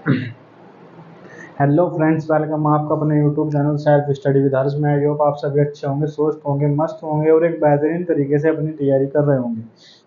Hello friends, welcome आपका अपने YouTube channel self study with Harsh में। आई होप आप सभी अच्छे होंगे, स्वस्थ होंगे, मस्त होंगे और एक बेहतरीन तरीके से अपनी तैयारी कर रहे होंगे।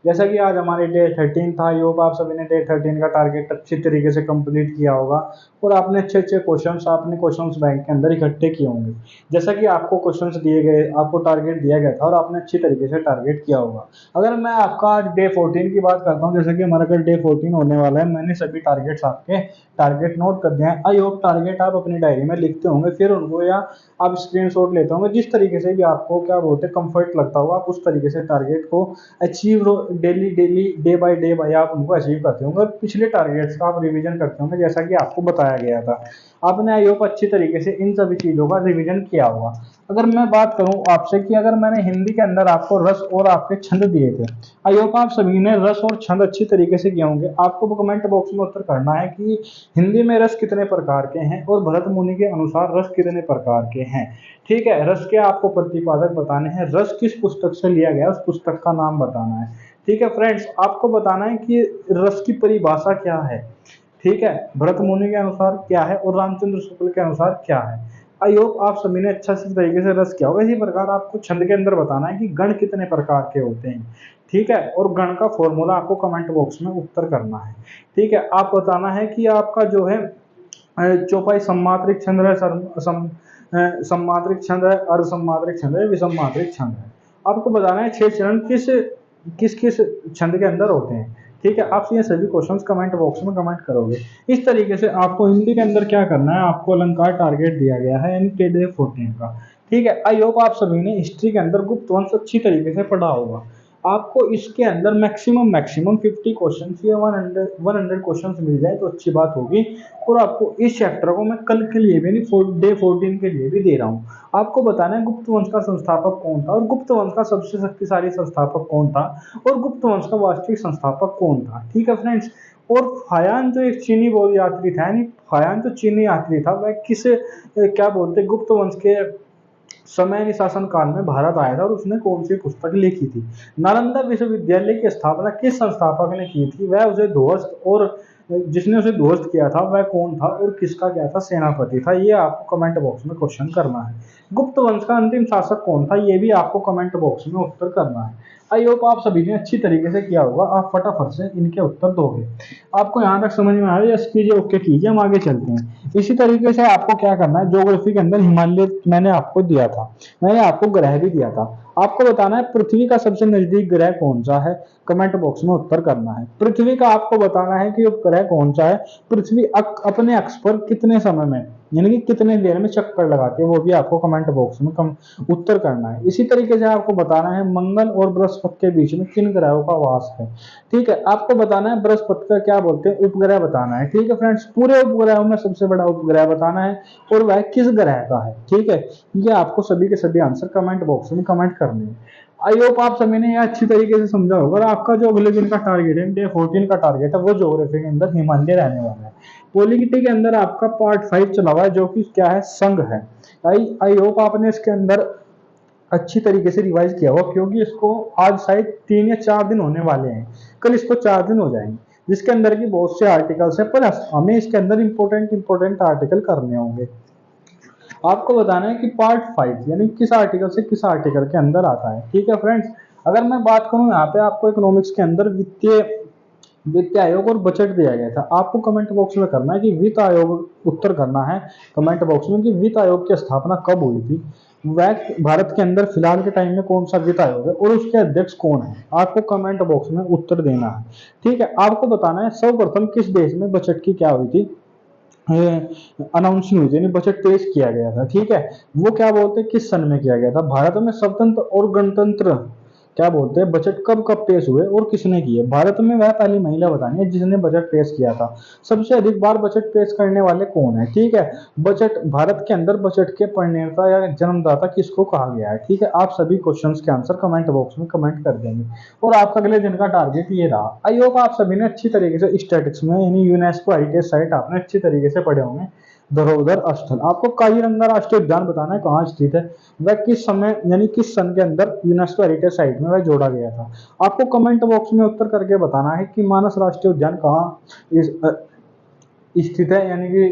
जैसा कि आज हमारे डे 13 था। आई होप आप सभी ने डे 13 का टारगेट अच्छी तरीके से कंप्लीट किया होगा और आपने अच्छे अच्छे क्वेश्चंस अपने क्वेश्चंस बैंक के अंदर इकट्ठे किए होंगे। जैसा कि आपको क्वेश्चंस दिए गए, आपको टारगेट दिया गया था और आपने अच्छी तरीके से टारगेट किया होगा। अगर मैं आपका आज डे 14 की बात करता हूँ, जैसे कि हमारा कल डे 14 होने वाला है, मैंने सभी टारगेट्स आपके टारगेट नोट कर दिए हैं। आई होप टारगेट आप अपनी डायरी में लिखते होंगे, फिर उनको या आप स्क्रीनशॉट लेते होंगे। जिस तरीके से भी आपको क्या बोलते हैं कंफर्ट लगता होगा, आप उस तरीके से टारगेट को achieve daily daily day by आप उनको अचीव करते होंगे। पिछले टारगेट्स का आप रिवीजन करते होंगे जैसा कि आपको बताया गया था। आपने आई होप अच्छी तरीके से इन सभी चीजों का रिवीजन किया होगा। अगर मैं बात करूं आपसे कि अगर मैंने हिंदी के अंदर आपको रस और आपके छंद दिए थे, आई होप आप सभी ने रस और छंद अच्छी तरीके से किए होंगे। आपको कमेंट बॉक्स में उत्तर करना है कि हिंदी में रस कितने प्रकार के हैं और भरत मुनि के अनुसार रस कितने प्रकार के हैं। ठीक है, रस के आपको प्रतिपादक बताने हैं, रस किस पुस्तक से लिया गया उस पुस्तक का नाम बताना है। ठीक है फ्रेंड्स, आपको बताना है कि रस की परिभाषा क्या है। ठीक है, भरत मुनि के अनुसार क्या है और रामचंद्र शुक्ल के अनुसार क्या है। आई होप आप सभी ने अच्छा से तरीके से रस किया होगा। इसी प्रकार आपको छंद के अंदर बताना है कि गण कितने प्रकार के होते हैं। ठीक है, और गण का फॉर्मूला आपको कमेंट बॉक्स में उत्तर करना है। ठीक है, आप बताना है कि आपका जो है चौपाई सम्मात्रिक छंद है, सम्मात्रिक छंद है, अर्धसम्मात्रिक छंद है, विसम्मात्रिक छंद है। आपको बताना है छह चरण किस किस किस छंद के अंदर होते हैं। ठीक है, आप ये सभी क्वेश्चंस कमेंट बॉक्स में कमेंट करोगे। इस तरीके से आपको हिंदी के अंदर क्या करना है, आपको अलंकार टारगेट दिया गया है यानी के डे 14 का। ठीक है, आई होप आप सभी ने हिस्ट्री के अंदर गुप्त वंश अच्छी तरीके से पढ़ा होगा। आपको इसके अंदर मैक्सिमम मैक्सिमम 50 क्वेश्चन या 100 क्वेश्चन मिल जाए तो अच्छी बात होगी। और आपको इस चैप्टर को मैं कल के लिए भी नहीं, डे 14 के लिए भी दे रहा हूँ। आपको बताना है गुप्त वंश का संस्थापक कौन था और गुप्त वंश का सबसे शक्तिशाली संस्थापक कौन था और गुप्त वंश का वास्तविक संस्थापक कौन था। ठीक है फ्रेंड्स, और फायान जो एक चीनी बौद्ध यात्री था, यानी फायान जो चीनी यात्री था, वह किस क्या बोलते गुप्त वंश के समय शासन काल में भारत आया था और उसने कौन सी पुस्तक लिखी थी। नालंदा विश्वविद्यालय की स्थापना किस संस्थापक ने की थी, वह उसे ध्वस्त और जिसने उसे ध्वस्त किया था वह कौन था और किसका क्या था सेनापति था। ये आपको कमेंट बॉक्स में क्वेश्चन करना है। गुप्त वंश का अंतिम शासक कौन था, ये भी आपको कमेंट बॉक्स में उत्तर करना है। आई होप आप सभी ने अच्छी तरीके से किया होगा, आप फटाफट से इनके उत्तर दोगे। आपको यहाँ तक समझ में आया, यस कीजिए, ओके कीजिए, हम आगे चलते हैं। इसी तरीके से आपको क्या करना है, ज्योग्राफी के अंदर हिमालय मैंने आपको दिया था, मैंने आपको ग्रह भी दिया था। आपको बताना है पृथ्वी का सबसे नजदीक ग्रह कौन सा है, कमेंट बॉक्स में उत्तर करना है। पृथ्वी का आपको बताना है कि उपग्रह कौन सा है, पृथ्वी अपने अक्ष पर कितने समय में यानी कि कितने देर में चक्कर लगाती है, वो भी आपको कमेंट बॉक्स में उत्तर करना है। इसी तरीके से आपको बताना है मंगल और बृहस्पति के बीच में किन ग्रहों का वास है। ठीक है, आपको बताना है बृहस्पति का क्या बोलते हैं उपग्रह बताना है। ठीक है फ्रेंड्स, पूरे उपग्रहों में सबसे बड़ा उपग्रह बताना है और वह किस ग्रह का है। ठीक है, ये आपको सभी के सभी आंसर कमेंट बॉक्स में कमेंट करने हैं। आई होप आप सभी ने यह अच्छी तरीके से समझा होगा। और आपका जो अगले दिन का टारगेट है, डे 14 का टारगेट है, वो ज्योग्राफी के अंदर हिमालय रहने वाला है। पॉलिटी के अंदर आपका पार्ट 5 चला हुआ है जो कि क्या है, संघ है। आई आई होप आपने इसके अंदर अच्छी तरीके से रिवाइज किया होगा, क्योंकि इसको आज शायद 3 या 4 दिन होने वाले हैं, कल इसको 4 दिन हो जाएंगे, जिसके अंदर की बहुत से आर्टिकल्स है, पर हमें इसके अंदर इंपॉर्टेंट आर्टिकल करने होंगे। आपको बताना है कि पार्ट 5 यानी किस आर्टिकल से किस आर्टिकल के अंदर आता है। ठीक है फ्रेंड्स, अगर मैं बात करूं यहाँ पे आपको इकोनॉमिक्स के अंदर वित्तीय वित्त आयोग और बजट दिया गया था। आपको कमेंट बॉक्स में करना है कि वित्त आयोग उत्तर करना है कमेंट बॉक्स में कि वित्त आयोग की स्थापना कब हुई थी, वह भारत के अंदर फिलहाल के टाइम में कौन सा वित्त आयोग है और उसके अध्यक्ष कौन है। आपको कमेंट बॉक्स में उत्तर देना है। ठीक है, आपको बताना है सर्वप्रथम किस देश में बजट की क्या हुई थी, अनाउंसिंग हुई थी यानी बजट पेश किया गया था। ठीक है, वो क्या बोलते हैं किस सन में किया गया था। भारत में स्वतंत्र और गणतंत्र क्या बोलते हैं बजट कब कब पेश हुए और किसने किए। भारत में वह पहली महिला बतानी है जिसने बजट पेश किया था। सबसे अधिक बार बजट पेश करने वाले कौन है। ठीक है, बजट भारत के अंदर बजट के प्रणेता या जन्मदाता किसको कहा गया है। ठीक है, आप सभी क्वेश्चंस के आंसर कमेंट बॉक्स में कमेंट कर देंगे और आपका अगले दिन का टारगेट ये रहा। आई होप आप सभी ने अच्छी तरीके से स्टैटिक्स में यानी यूनेस्को हेरिटेज साइट आपने अच्छी तरीके से पढ़े होंगे। धरोहर स्थल, आपको काजीरंगा राष्ट्रीय उद्यान बताना है कहाँ स्थित है, वह किस समय यानी किस सन के अंदर यूनेस्को हेरिटेज साइट में वह जोड़ा गया था। आपको कमेंट बॉक्स में उत्तर करके बताना है कि मानस राष्ट्रीय उद्यान कहाँ इस स्थित है, यानी कि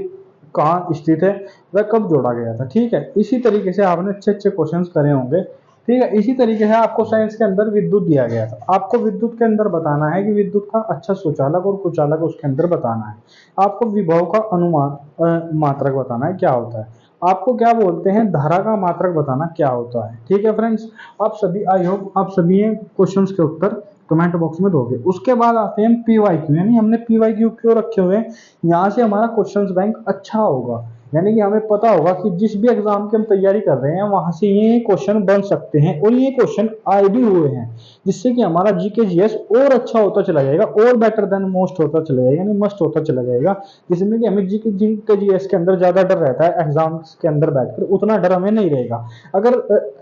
कहाँ स्थित है, वह कब जोड़ा गया था। ठीक है, इसी तरीके से आपने अच्छे अच्छे क्वेश्चंस करे होंगे। ठीक है, इसी तरीके से आपको साइंस के अंदर विद्युत दिया गया था, आपको विद्युत के अंदर बताना है कि विद्युत का अच्छा सुचालक और कुचालक उसके अंदर बताना है। आपको विभव का अनुमान मात्रक बताना है क्या होता है। आपको क्या बोलते हैं, धारा का मात्रक बताना क्या होता है। ठीक है फ्रेंड्स, आप सभी, आई होप आप सभी ये क्वेश्चंस के उत्तर कमेंट बॉक्स में दोगे। उसके बाद आते हैं पीवाईक्यू, यानी हमने पीवाईक्यू क्यों रखे हुए हैं। यहाँ से हमारा क्वेश्चंस बैंक अच्छा होगा, यानी कि हमें पता होगा कि जिस भी एग्जाम की हम तैयारी कर रहे हैं वहां से ये क्वेश्चन बन सकते हैं और ये क्वेश्चन आए भी हुए हैं, जिससे कि हमारा जीके जीएस और अच्छा होता चला जाएगा और बेटर देन मोस्ट होता चला जाएगा, यानी मस्ट होता चला जाएगा। जिसमें कि हमें जीके जीएस के अंदर ज्यादा डर रहता है, एग्जाम्स के अंदर बैठकर उतना डर हमें नहीं रहेगा। अगर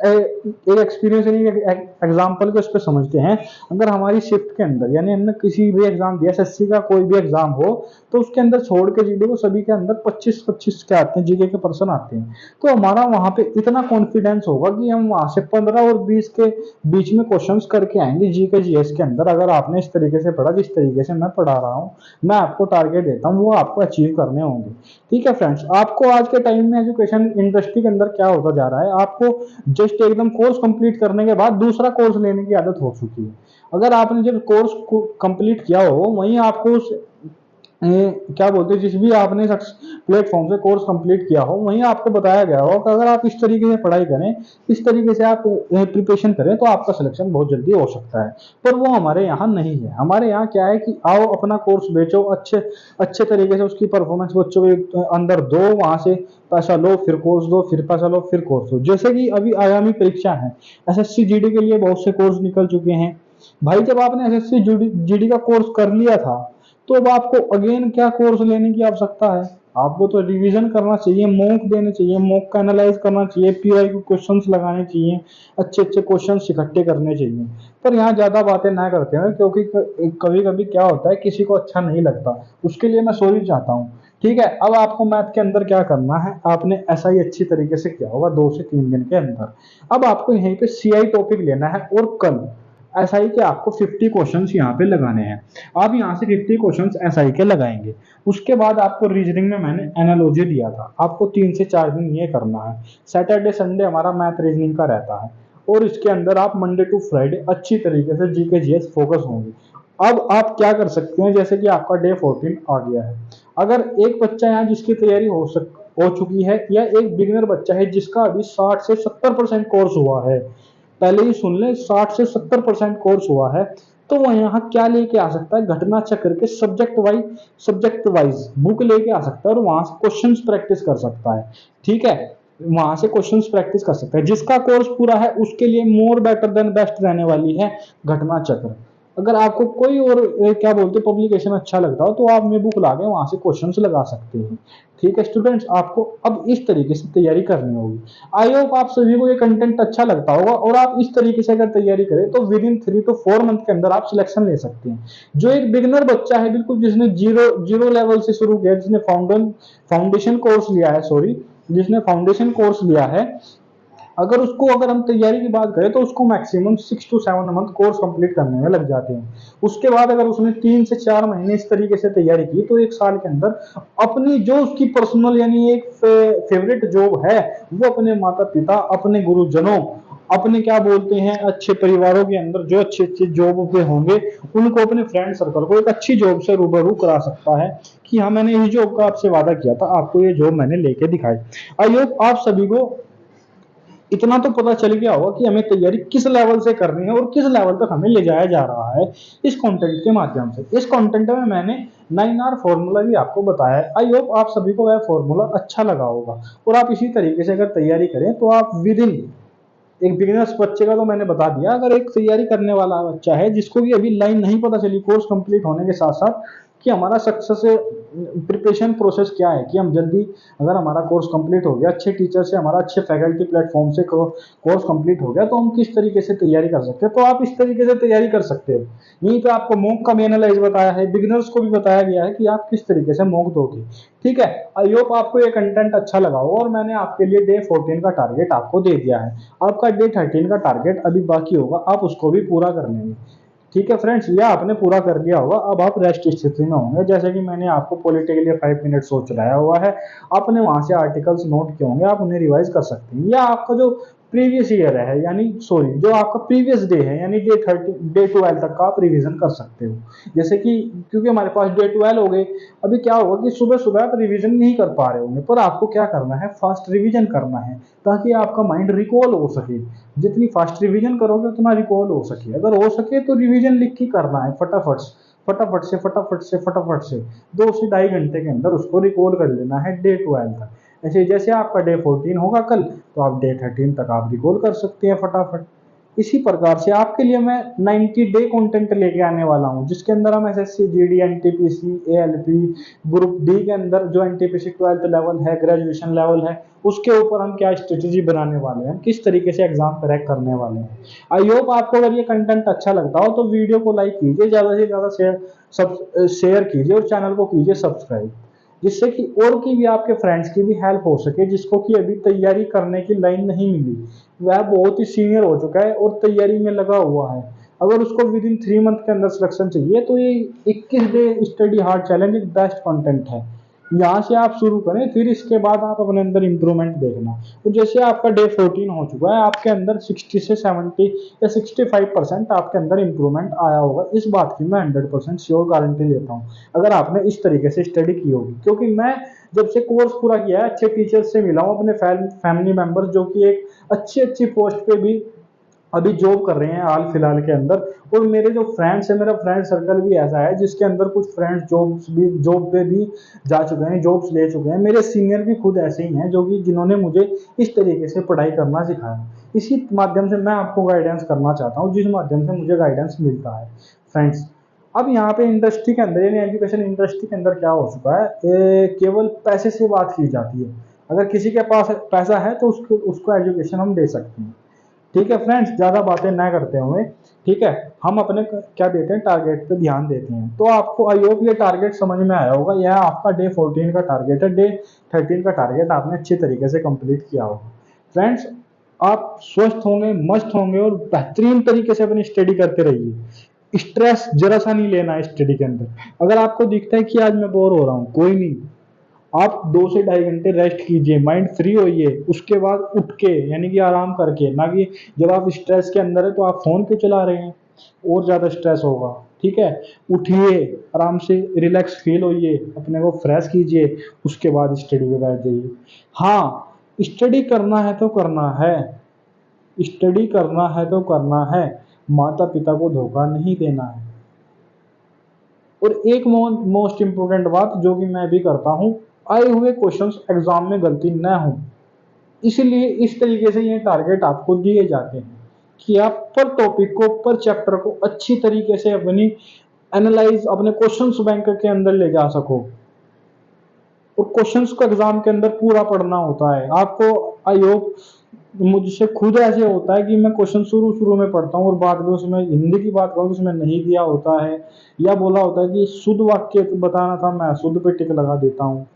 एक एक्सपीरियंस एग्जाम्पल को इस पर समझते हैं, अगर हमारी शिफ्ट के अंदर, यानी हमने किसी भी एग्जाम दिया, एसएससी का कोई भी एग्जाम हो, तो उसके अंदर छोड़ के जीडी को सभी के अंदर 25-25 के आते हैं, जीके के पर्सन आते हैं, तो हमारा वहां पे इतना कॉन्फिडेंस होगा कि हम वहां से 15 और 20 के बीच में क्वेश्चंस करके आएंगे जीके जीएस के अंदर। अगर आपने इस तरीके से पढ़ा, जिस तरीके से मैं पढ़ा रहा हूँ, मैं आपको टारगेट देता हूँ, वो आपको अचीव करने होंगे। ठीक है फ्रेंड्स, आपको आज के टाइम में एजुकेशन इंडस्ट्री के अंदर क्या होता जा रहा है, आपको जस्ट एकदम कोर्स कंप्लीट करने के बाद दूसरा कोर्स लेने की आदत हो चुकी है। अगर आपने जब कोर्स कंप्लीट किया हो, वहीं आपको उस क्या बोलते हैं, जिस भी आपने प्लेटफॉर्म से कोर्स कंप्लीट किया हो, वहीं आपको बताया गया हो कि अगर आप इस तरीके से पढ़ाई करें, इस तरीके से आप प्रिपरेशन करें, तो आपका सिलेक्शन बहुत जल्दी हो सकता है। पर वो हमारे यहाँ नहीं है। हमारे यहाँ क्या है कि आओ अपना कोर्स बेचो, अच्छे अच्छे तरीके से उसकी परफॉर्मेंस बच्चों के अंदर दो, वहां से पैसा लो, फिर कोर्स दो, फिर पैसा लो, फिर कोर्स दो। जैसे कि अभी आगामी परीक्षा है, एसएससी जीडी के लिए बहुत से कोर्स निकल चुके हैं भाई। जब आपने एसएससी जीडी का कोर्स कर लिया था, तो अब आपको अगेन क्या कोर्स लेने की आवश्यकता है। आपको तो रिवीजन करना चाहिए, मॉक देने चाहिए, मॉक का एनालाइज करना चाहिए, पीवाईक्यू क्वेश्चंस लगाने चाहिए, अच्छे अच्छे क्वेश्चंस इकट्ठे करने चाहिए। पर यहाँ ज्यादा बातें ना करते हैं, क्योंकि कभी कभी क्या होता है, किसी को अच्छा नहीं लगता, उसके लिए मैं सॉरी चाहता हूँ। ठीक है, अब आपको मैथ के अंदर क्या करना है, आपने ऐसा ही अच्छी तरीके से किया होगा 2 से 3 दिन के अंदर। अब आपको यहीं पे सीआई टॉपिक लेना है, और कल एसआई के आपको 50 क्वेश्चंस यहाँ पे लगाने हैं। आप यहाँ से 50 क्वेश्चंस एसआई के लगाएंगे। उसके बाद आपको रीजनिंग में मैंने एनालॉजी दिया था, आपको 3 से 4 दिन ये करना है। सैटरडे संडे हमारा मैथ रीजनिंग का रहता है, और इसके अंदर आप मंडे टू फ्राइडे अच्छी तरीके से जीके जीएस फोकस होंगे। अब आप क्या कर सकते हैं, जैसे कि आपका डे 14 आ गया है, अगर एक बच्चा यहाँ जिसकी तैयारी हो चुकी है, या एक बिगिनर बच्चा है जिसका अभी 60 से 70% कोर्स हुआ है, पहले ही सुन ले, 60 से 70% कोर्स हुआ है, तो वह यहाँ क्या लेके आ सकता है, घटना चक्र के सब्जेक्ट वाइज बुक लेके आ सकता है, और वहां से क्वेश्चंस प्रैक्टिस कर सकता है। ठीक है, वहां से क्वेश्चंस प्रैक्टिस कर सकता है। जिसका कोर्स पूरा है उसके लिए मोर बेटर देन बेस्ट रहने वाली है घटना चक्र। अगर आपको कोई और क्या बोलते पब्लिकेशन अच्छा लगता हो, तो आप में बुक ला के वहां से क्वेश्चंस लगा सकते हैं। ठीक है स्टूडेंट्स, आपको अब इस तरीके से तैयारी करनी होगी। आई होप आप सभी को ये कंटेंट अच्छा लगता होगा, और आप इस तरीके से अगर तैयारी करें, तो विद इन 3 to 4 मंथ के अंदर आप सिलेक्शन ले सकते हैं। जो एक बिगिनर बच्चा है, बिल्कुल जिसने जीरो जीरो लेवल से शुरू किया, जिसने फाउंडेशन कोर्स लिया है, सॉरी, जिसने फाउंडेशन कोर्स लिया है, अगर हम तैयारी की बात करें, तो उसको maximum 6 to 7 month course complete करने में लग जाते हैं। उसके बाद अगर उसने 3 से 4 महीने इस तरीके से तैयारी की, तो 1 साल के अंदर अपनी जो उसकी पर्सनल, यानी एक फेवरेट जॉब है, वो अपने माता पिता, अपने गुरुजनों, अपने क्या बोलते हैं अच्छे परिवारों के अंदर जो अच्छे अच्छे जॉब पे होंगे, उनको, अपने फ्रेंड सर्कल को एक अच्छी जॉब से रूबरू करा सकता है, कि हाँ मैंने इस जॉब का आपसे वादा किया था, आपको ये जॉब मैंने लेके दिखाई। आई होप आप सभी को इतना तो पता चल गया होगा कि हमें तैयारी किस लेवल से करनी है, और किस लेवल तक हमें ले जाया जा रहा है इस कंटेंट के माध्यम से। इस कंटेंट में मैंने 9R फॉर्मूला भी आपको बताया है। आई होप आप सभी को वह फॉर्मूला अच्छा लगा होगा, और आप इसी तरीके से अगर तैयारी करें, तो आप विद इन, एक बिगिनर्स बच्चे का तो मैंने बता दिया, अगर एक तैयारी करने वाला बच्चा है जिसको भी अभी लाइन नहीं पता चली कोर्स कंप्लीट होने के साथ साथ, कि हमारा सक्सेस प्रिपरेशन प्रोसेस क्या है, कि हम जल्दी, अगर हमारा कोर्स कंप्लीट हो गया, अच्छे टीचर से, हमारा अच्छे फैकल्टी प्लेटफॉर्म से कोर्स कंप्लीट हो गया, तो हम किस तरीके से तैयारी कर सकते हैं, तो आप इस तरीके से तैयारी कर सकते हो। यहीं पे आपको मॉक का भी एनालाइज बताया है, बिगिनर्स को भी बताया गया है कि आप किस तरीके से मॉक दोगे। ठीक है, आई होप आपको ये कंटेंट अच्छा लगा हो, और मैंने आपके लिए डे 14 का टारगेट आपको दे दिया है। आपका डे 13 का टारगेट अभी बाकी होगा, आप उसको भी पूरा कर लेंगे। ठीक है फ्रेंड्स, यह आपने पूरा कर लिया होगा। अब आप रेस्ट स्थिति में होंगे, जैसे कि मैंने आपको पॉलिटी के लिए 5 मिनट सोच रहा हुआ है, आपने वहां से आर्टिकल्स नोट किए होंगे, आप उन्हें रिवाइज कर सकते हैं। या आपका जो प्रीवियस ईयर है, यानी सॉरी जो आपका प्रीवियस डे है, यानी डे 12 तक का आप रिवीजन कर सकते हो। जैसे कि क्योंकि हमारे पास डे 12 हो गए, अभी क्या होगा कि सुबह सुबह आप रिवीजन नहीं कर पा रहे होंगे, पर आपको क्या करना है, फास्ट रिवीजन करना है, ताकि आपका माइंड रिकॉल हो सके। जितनी फास्ट रिवीजन करोगे उतना रिकॉल हो सके। अगर हो सके तो रिवीजन लिख के करना है, फटाफट से 2 से ढाई घंटे के अंदर उसको रिकॉल कर लेना है डे 12 तक। ऐसे जैसे आपका डे 14 होगा कल, तो आप डे 13 तक आप रिकॉल कर सकते हैं फटाफट। इसी प्रकार से आपके लिए मैं 90 डे कंटेंट लेके आने वाला हूं, जिसके अंदर हम SSC GD NTPC ALP group D के अंदर जो एनटीपीसी 12th लेवल है, ग्रेजुएशन लेवल है, उसके ऊपर हम क्या स्ट्रेटेजी बनाने वाले हैं, किस तरीके से एग्जाम क्रैक करने वाले हैं। आई होप आपको अगर ये कंटेंट अच्छा लगता हो तो वीडियो को लाइक कीजिए, ज्यादा से ज्यादा शेयर कीजिए और चैनल को कीजिए सब्सक्राइब, जिससे कि और की भी आपके फ्रेंड्स की भी हेल्प हो सके, जिसको कि अभी तैयारी करने की लाइन नहीं मिली, वह बहुत ही सीनियर हो चुका है और तैयारी में लगा हुआ है। अगर उसको विद इन 3 मंथ के अंदर सिलेक्शन चाहिए तो ये 21 डे स्टडी हार्ड चैलेंज एक बेस्ट कंटेंट है। यहाँ से आप शुरू करें, फिर इसके बाद आप अपने अंदर इंप्रूवमेंट देखना। तो जैसे आपका डे 14 हो चुका है, आपके अंदर 60 से 70 या 65% आपके अंदर इंप्रूवमेंट आया होगा, इस बात की मैं 100% श्योर गारंटी लेता हूँ, अगर आपने इस तरीके से स्टडी की होगी। क्योंकि मैं जब से कोर्स पूरा किया है, अच्छे टीचर्स से मिला हूँ, अपने फैमिली मेंबर्स जो कि एक अच्छी अच्छी पोस्ट पे भी अभी जॉब कर रहे हैं हाल फिलहाल के अंदर। और मेरे जो फ्रेंड्स है, मेरा फ्रेंड सर्कल भी ऐसा है जिसके अंदर कुछ फ्रेंड्स जॉब पे भी जा चुके हैं, जॉब्स ले चुके हैं। मेरे सीनियर भी खुद ऐसे ही हैं, जो कि जिन्होंने मुझे इस तरीके से पढ़ाई करना सिखाया। इसी माध्यम से मैं आपको गाइडेंस करना चाहता हूँ, जिस माध्यम से मुझे गाइडेंस मिलता है फ्रेंड्स। अब यहाँ पे इंडस्ट्री के अंदर, यानी एजुकेशन इंडस्ट्री के अंदर क्या हो चुका है, केवल पैसे से बात की जाती है। अगर किसी के पास पैसा है तो उसको उसको एजुकेशन हम दे सकते हैं। ठीक है फ्रेंड्स, ज्यादा बातें ना करते हुए, ठीक है, हम अपने क्या देते हैं, टारगेट पे ध्यान देते हैं। तो आपको आई होप ये टारगेट समझ में आया होगा। यह आपका डे 14 का टारगेट है, डे 13 का टारगेट आपने अच्छी तरीके से कंप्लीट किया होगा। फ्रेंड्स, आप स्वस्थ होंगे, मस्त होंगे और बेहतरीन तरीके से अपनी स्टडी करते रहिए। स्ट्रेस जरा सा नहीं लेना है स्टडी के अंदर। अगर आपको दिखता है कि आज मैं बोर हो रहा हूँ, कोई नहीं, आप 2 से ढाई घंटे रेस्ट कीजिए, माइंड फ्री होइए, उसके बाद उठ के, यानी कि आराम करके, ना कि जब आप स्ट्रेस के अंदर है तो आप फोन क्यों चला रहे हैं, और ज्यादा स्ट्रेस होगा। ठीक है, उठिए, आराम से रिलैक्स फील होइए, अपने को फ्रेश कीजिए, उसके बाद स्टडी पे बैठ जाइए। हाँ, स्टडी करना है तो करना है, स्टडी करना है तो करना है, माता पिता को धोखा नहीं देना है। और एक मोस्ट इंपोर्टेंट बात जो कि मैं भी करता हूं, आए हुए क्वेश्चंस एग्जाम में गलती न हो, इसलिए इस तरीके से ये टारगेट आपको दिए जाते हैं कि आप पर टॉपिक को, पर चैप्टर को अच्छी तरीके से अपनी एनालाइज, अपने क्वेश्चंस बैंक के अंदर ले जा सको। और क्वेश्चंस को एग्जाम के अंदर पूरा पढ़ना होता है आपको। आई होप, मुझसे खुद ऐसे होता है कि मैं क्वेश्चन शुरू शुरू में पढ़ता हूँ और बाद में उसमें हिंदी की बात करूँ तो उसमें नहीं दिया होता है, या बोला होता है कि शुद्ध वाक्य बताना था, मैं शुद्ध पे टिक लगा देता हूँ।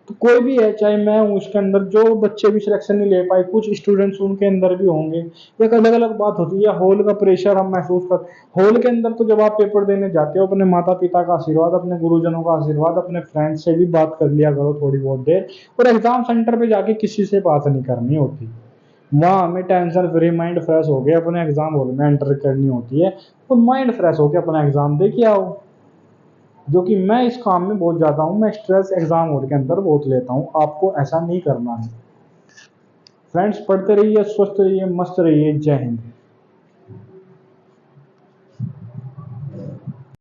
तो कोई भी है, चाहे मैं हूँ इसके अंदर, जो बच्चे भी सिलेक्शन नहीं ले पाए, कुछ स्टूडेंट्स उनके अंदर भी होंगे। एक अलग अलग बात होती है, हॉल का प्रेशर हम महसूस कर, हॉल के अंदर तो जब आप पेपर देने जाते हो, अपने माता पिता का आशीर्वाद, अपने गुरुजनों का आशीर्वाद, अपने फ्रेंड से भी बात कर लिया करो थोड़ी बहुत देर। और एग्जाम सेंटर पे जाके किसी से बात नहीं करनी होती, वहां हमें टेंशन फ्री, माइंड फ्रेश हो गया, अपने एग्जाम हॉल में एंटर करनी होती है और माइंड फ्रेश होकर अपना एग्जाम दे के आओ। जो कि मैं इस काम में बहुत ज्यादा हूँ, मैं स्ट्रेस एग्जाम हॉल के अंदर बहुत लेता हूँ, आपको ऐसा नहीं करना है। फ्रेंड्स, पढ़ते रहिए, स्वस्थ रहिए, मस्त रहिए। जय हिंद।